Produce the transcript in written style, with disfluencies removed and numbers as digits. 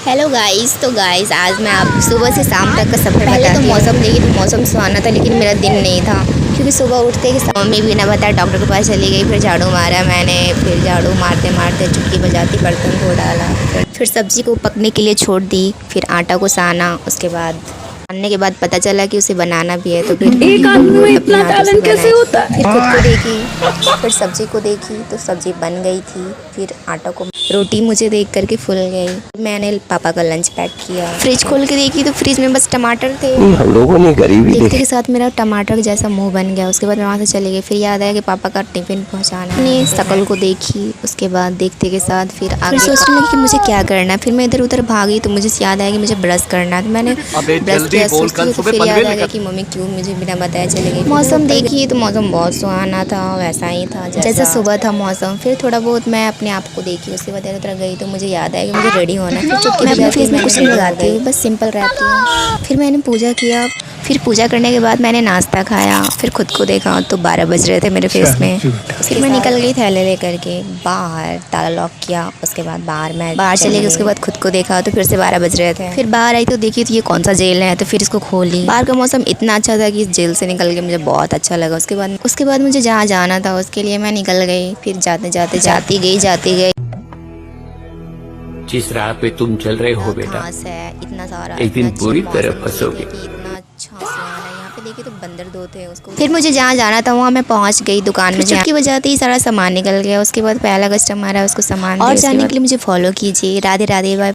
Hello guys. तो guys आज मैं आप सुबह से शाम तक का सफ़र बताती हूँ। तो मौसम देखी तो मौसम सुहाना था, लेकिन मेरा दिन नहीं था क्योंकि सुबह उठते ही मम्मी बिना बताए डॉक्टर के पास चली गई। फिर झाड़ू मारा मैंने, फिर झाड़ू मारते मारते चुटकी बजाती बर्तन धो डाला, फिर सब्ज़ी को पकने के लिए छोड़ दी, फिर आटा को साना। उसके बाद सानने के बाद पता चला कि उसे बनाना भी है, तो फिर एक आदमी में इतना टैलेंट कैसे होता है। फिर खुद को देखी, फिर सब्जी को देखी तो सब्जी बन गई थी। फिर आटा को रोटी मुझे देख करके फूल गई। मैंने पापा का लंच पैक किया। फ्रिज खोल के देखी तो फ्रिज में बस टमाटर थे। हम लोगों ने गरीबी देखते के साथ मेरा टमाटर जैसा मुंह बन गया। उसके बाद मैं वहाँ से चली गई। फिर याद आया कि पापा का टिफिन पहुँचाना। अपनी शकल को देखी, उसके बाद देखते के साथ फिर आगे सोचने लगी कि मुझे क्या करना है। फिर मैं इधर उधर भागी तो मुझे याद आया कि मुझे ब्रश करना है। तो मैंने ब्रश किया, तो फिर याद आया कि मम्मी क्यों मुझे बिना बताए चले गई। मौसम देखी तो मौसम बहुत सुहाना था, वैसा ही था जैसा सुबह था मौसम। फिर थोड़ा बहुत मैं अपने आप को देखी, उसके बाद इधर गई तो मुझे याद आया कि मुझे रेडी होना है। फिर मैं अपने फेस में कुछ नहीं लगाती हूँ, बस सिंपल रहती हूँ। फिर मैंने पूजा किया। फिर पूजा करने के बाद मैंने नाश्ता खाया। फिर खुद को देखा तो 12 बज रहे थे मेरे फेस में। फिर मैं निकल गई थैले लेकर के बाहर, ताला लॉक किया। उसके बाद बाहर चले गई। उसके बाद खुद को देखा तो फिर से 12 बज रहे थे। फिर बाहर आई तो देखी तो ये कौन सा जेल है, तो फिर इसको खोली। बाहर का मौसम इतना अच्छा था कि इस जेल से निकल के मुझे बहुत अच्छा लगा। उसके बाद मुझे जहाँ जाना था उसके लिए मैं निकल गई। फिर जाती गई। जिस राह पे तुम चल रहे हो बेटा, घास है इतना सारा, एक दिन पूरी तरह फंसोगे। इतना अच्छा सुहाना है। यहाँ पे देखिए तो बंदर दो थे उसको। फिर मुझे जहाँ जाना था वहाँ मैं पहुँच गई दुकान में। चुटकी बजाते ही सारा सामान निकल गया। उसके बाद पहला कस्टमर है, उसको सामान और जाने के लिए मुझे फॉलो कीजिए। राधे राधे, बाय।